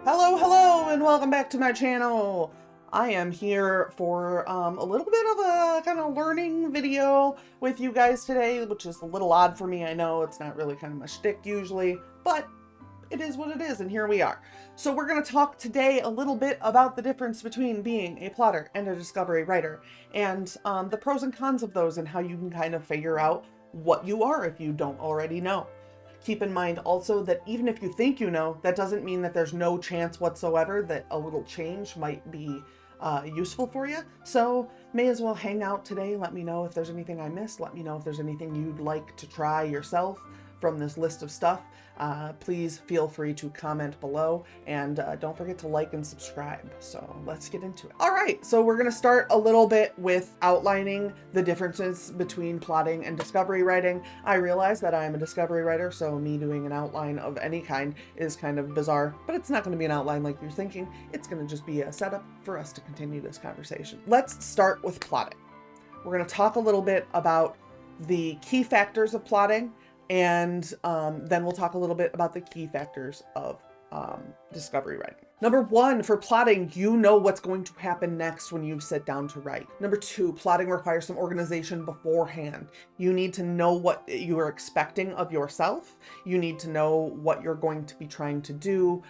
Hello, and welcome back to my channel. I am here for a little bit of a kind of learning video with you guys today, which is a little odd for me. I know it's not really kind of my shtick usually, but it is what it is, and here we are. So we're going to talk today a little bit about the difference between being a plotter and a discovery writer, and the pros and cons of those, and how you can kind of figure out what you are if you don't already know. Keep in mind also that even if you think you know, that doesn't mean that there's no chance whatsoever that a little change might be useful for you. So may as well hang out today. Let me know if there's anything I missed. Let me know if there's anything you'd like to try yourself from this list of stuff. Please feel free to comment below, and don't forget to like and subscribe. So let's get into it. All right, so we're gonna start a little bit with outlining the differences between plotting and discovery writing. I realize that I am a discovery writer, so me doing an outline of any kind is kind of bizarre, but it's not gonna be an outline like you're thinking. It's gonna just be a setup for us to continue this conversation. Let's start with plotting. We're gonna talk a little bit about the key factors of plotting, and then we'll talk a little bit about the key factors of discovery writing. Number one, for plotting, you know what's going to happen next when you sit down to write. Number two, plotting requires some organization beforehand. You need to know what you are expecting of yourself. You need to know what you're going to be trying to do.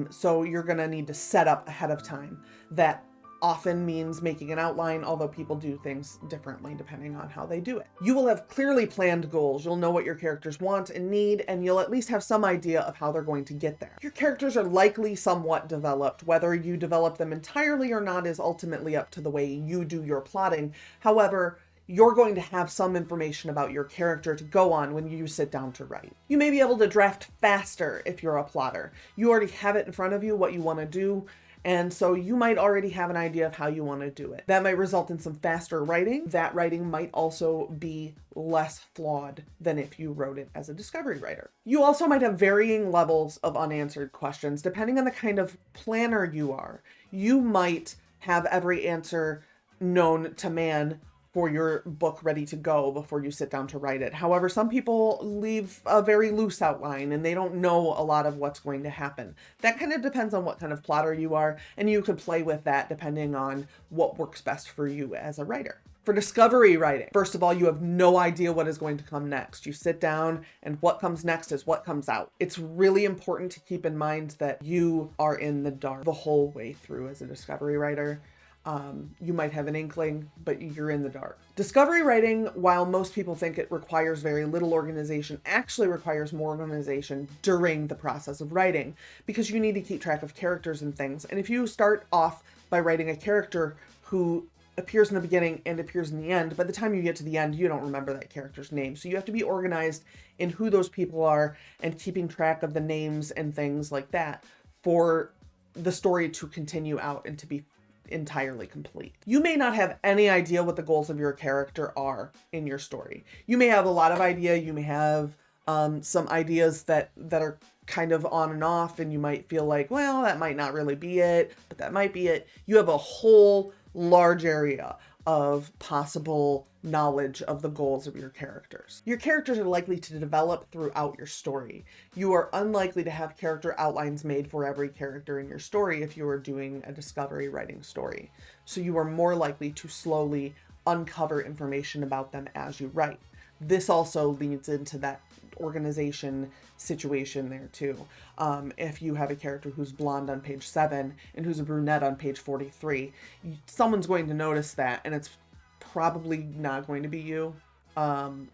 So you're gonna need to set up ahead of time. That often means making an outline, although people do things differently depending on how they do it. You will have clearly planned goals. You'll know what your characters want and need, and you'll at least have some idea of how they're going to get there. Your characters are likely somewhat developed. Whether you develop them entirely or not is ultimately up to the way you do your plotting. However, you're going to have some information about your character to go on when you sit down to write. You may be able to draft faster if you're a plotter. You already have it in front of you, what you want to do, and so you might already have an idea of how you want to do it. That might result in some faster writing. That writing might also be less flawed than if you wrote it as a discovery writer. You also might have varying levels of unanswered questions depending on the kind of planner you are. You might have every answer known to man for your book ready to go before you sit down to write it. However, some people leave a very loose outline and they don't know a lot of what's going to happen. That kind of depends on what kind of plotter you are, and you could play with that depending on what works best for you as a writer. For discovery writing, first of all, you have no idea what is going to come next. You sit down and what comes next is what comes out. It's really important to keep in mind that you are in the dark the whole way through as a discovery writer. You might have an inkling, but you're in the dark. Discovery writing, while most people think it requires very little organization, actually requires more organization during the process of writing, because you need to keep track of characters and things. And if you start off by writing a character who appears in the beginning and appears in the end, by the time you get to the end, you don't remember that character's name. So you have to be organized in who those people are and keeping track of the names and things like that for the story to continue out and to be entirely complete. You may not have any idea what the goals of your character are in your story. You may have a lot of idea. You may have some ideas that are kind of on and off, and you might feel like, well, that might not really be it, but that might be it. You have a whole large area of possible knowledge of the goals of your characters. Your characters are likely to develop throughout your story. You are unlikely to have character outlines made for every character in your story if you are doing a discovery writing story. So you are more likely to slowly uncover information about them as you write. This also leads into that organization situation there too. If you have a character who's blonde on page 7 and who's a brunette on page 43, someone's going to notice that, and it's probably not going to be you.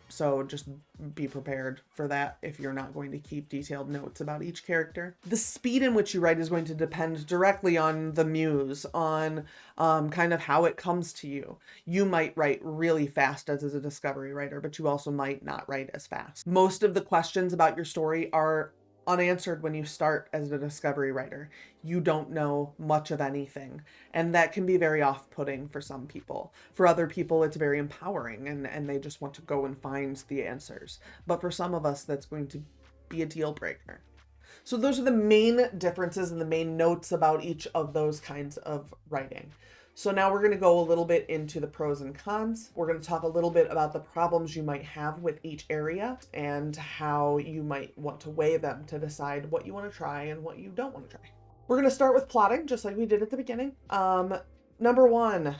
So just be prepared for that if you're not going to keep detailed notes about each character. The speed in which you write is going to depend directly on the muse, on kind of how it comes to you. You might write really fast as a discovery writer, but you also might not write as fast. Most of the questions about your story are unanswered when you start as a discovery writer. You don't know much of anything, and that can be very off-putting for some people. For other people, it's very empowering, and they just want to go and find the answers. But for some of us, that's going to be a deal breaker. So those are the main differences and the main notes about each of those kinds of writing. So now we're going to go a little bit into the pros and cons. We're going to talk a little bit about the problems you might have with each area and how you might want to weigh them to decide what you want to try and what you don't want to try. We're going to start with plotting, just like we did at the beginning. Number one,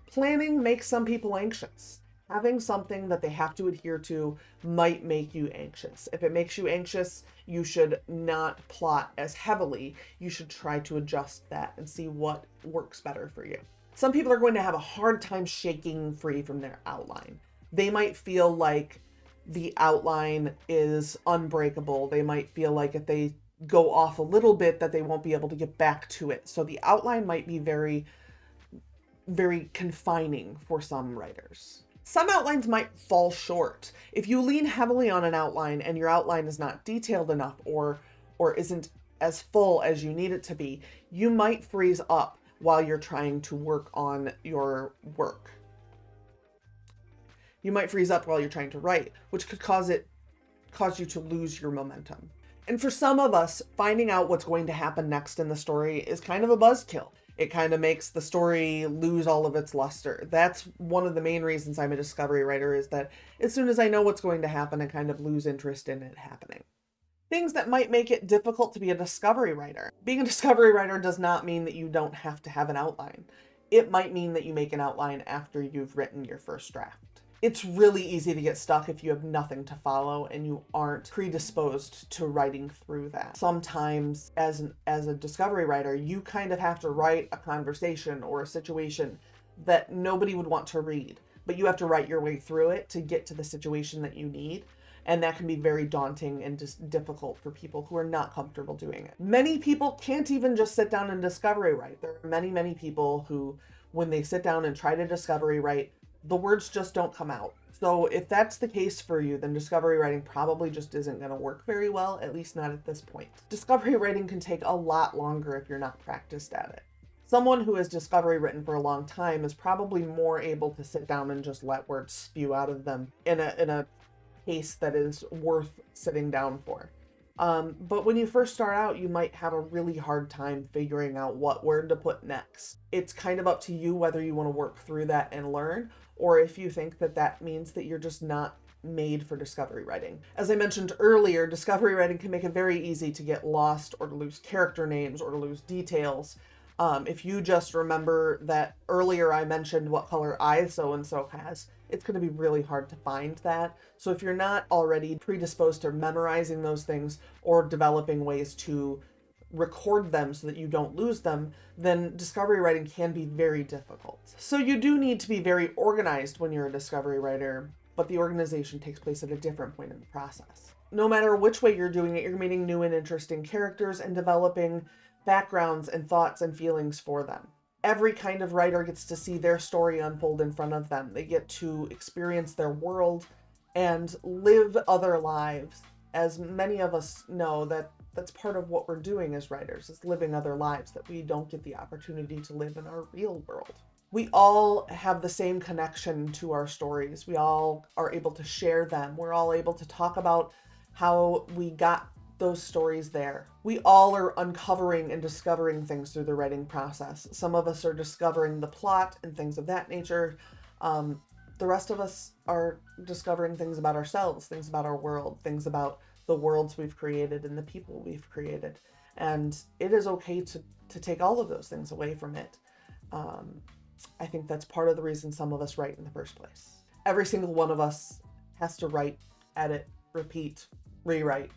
planning makes some people anxious. Having something that they have to adhere to might make you anxious. If it makes you anxious, you should not plot as heavily. You should try to adjust that and see what works better for you. Some people are going to have a hard time shaking free from their outline. They might feel like the outline is unbreakable. They might feel like if they go off a little bit that they won't be able to get back to it. So the outline might be very, very confining for some writers. Some outlines might fall short. If you lean heavily on an outline and your outline is not detailed enough or isn't as full as you need it to be, you might freeze up while you're trying to work on your work. You might freeze up while you're trying to write, which could cause you to lose your momentum. And for some of us, finding out what's going to happen next in the story is kind of a buzzkill. It kind of makes the story lose all of its luster. That's one of the main reasons I'm a discovery writer, is that as soon as I know what's going to happen, I kind of lose interest in it happening. Things that might make it difficult to be a discovery writer. Being a discovery writer does not mean that you don't have to have an outline. It might mean that you make an outline after you've written your first draft. It's really easy to get stuck if you have nothing to follow and you aren't predisposed to writing through that. Sometimes as a discovery writer, you kind of have to write a conversation or a situation that nobody would want to read, but you have to write your way through it to get to the situation that you need. And that can be very daunting and just difficult for people who are not comfortable doing it. Many people can't even just sit down and discovery write. There are many, many people who, when they sit down and try to discovery write, the words just don't come out. So if that's the case for you, then discovery writing probably just isn't going to work very well, at least not at this point. Discovery writing can take a lot longer if you're not practiced at it. Someone who has discovery written for a long time is probably more able to sit down and just let words spew out of them in a pace that is worth sitting down for. But when you first start out, you might have a really hard time figuring out what word to put next. It's kind of up to you whether you want to work through that and learn, or if you think that that means that you're just not made for discovery writing. As I mentioned earlier, discovery writing can make it very easy to get lost or to lose character names or to lose details. If you just remember that earlier I mentioned what color eye so-and-so has, it's going to be really hard to find that. So if you're not already predisposed to memorizing those things or developing ways to record them so that you don't lose them, then discovery writing can be very difficult. So you do need to be very organized when you're a discovery writer, but the organization takes place at a different point in the process. No matter which way you're doing it, you're meeting new and interesting characters and developing backgrounds and thoughts and feelings for them. Every kind of writer gets to see their story unfold in front of them. They get to experience their world and live other lives. As many of us know, that's part of what we're doing as writers, is living other lives that we don't get the opportunity to live in our real world. We all have the same connection to our stories. We all are able to share them. We're all able to talk about how we got those stories there. We all are uncovering and discovering things through the writing process. Some of us are discovering the plot and things of that nature. The rest of us are discovering things about ourselves, things about our world, things about the worlds we've created and the people we've created. And it is okay to take all of those things away from it. I think that's part of the reason some of us write in the first place. Every single one of us has to write, edit, repeat, rewrite.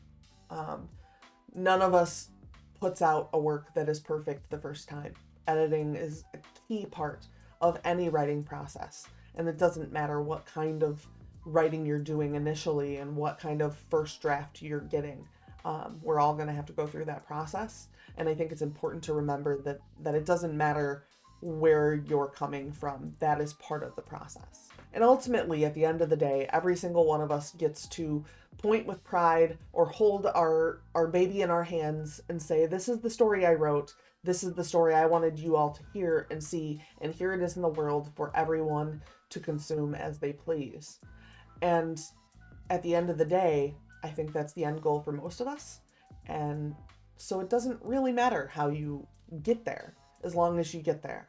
None of us puts out a work that is perfect the first time. Editing is a key part of any writing process, and it doesn't matter what kind of writing you're doing initially and what kind of first draft you're getting. We're all going to have to go through that process, and I think it's important to remember that it doesn't matter where you're coming from. That is part of the process. And ultimately, at the end of the day, every single one of us gets to point with pride or hold our baby in our hands and say, this is the story I wrote. This is the story I wanted you all to hear and see. And here it is in the world for everyone to consume as they please. And at the end of the day, I think that's the end goal for most of us. And so it doesn't really matter how you get there, as long as you get there.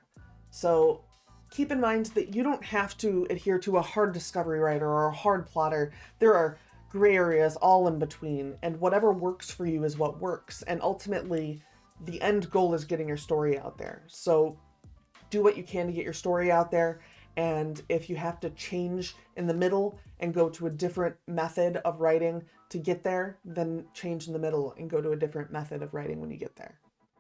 So keep in mind that you don't have to adhere to a hard discovery writer or a hard plotter. There are gray areas all in between, and whatever works for you is what works. And ultimately, the end goal is getting your story out there. So do what you can to get your story out there. And if you have to change in the middle and go to a different method of writing to get there, then change in the middle and go to a different method of writing when you get there.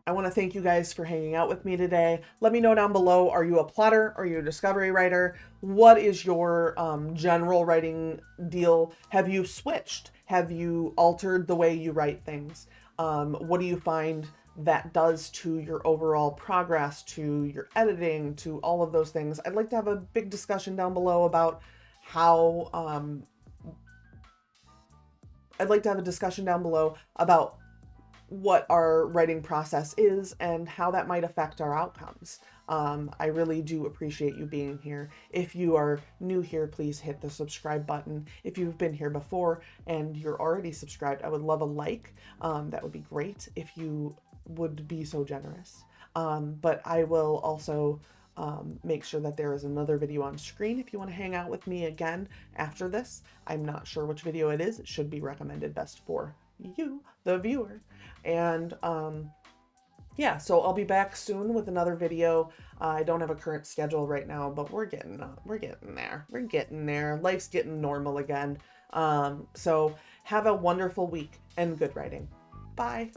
I want to thank you guys for hanging out with me today. Let me know down below, are you a plotter? Are you a discovery writer? What is your general writing deal? Have you switched? Have you altered the way you write things? What do you find that does to your overall progress, to your editing, to all of those things? I'd like to have a big discussion down below about how, I'd like to have a discussion down below about what our writing process is and how that might affect our outcomes. I really do appreciate you being here. If you are new here, please hit the subscribe button. If you've been here before and you're already subscribed, I would love a like. That would be great if you would be so generous. But I will also make sure that there is another video on screen if you want to hang out with me again after this. I'm not sure which video it is. It should be recommended best for you, the viewer. And yeah, so I'll be back soon with another video. I don't have a current schedule right now, but we're getting there. We're getting there. Life's getting normal again. So have a wonderful week and good writing. Bye.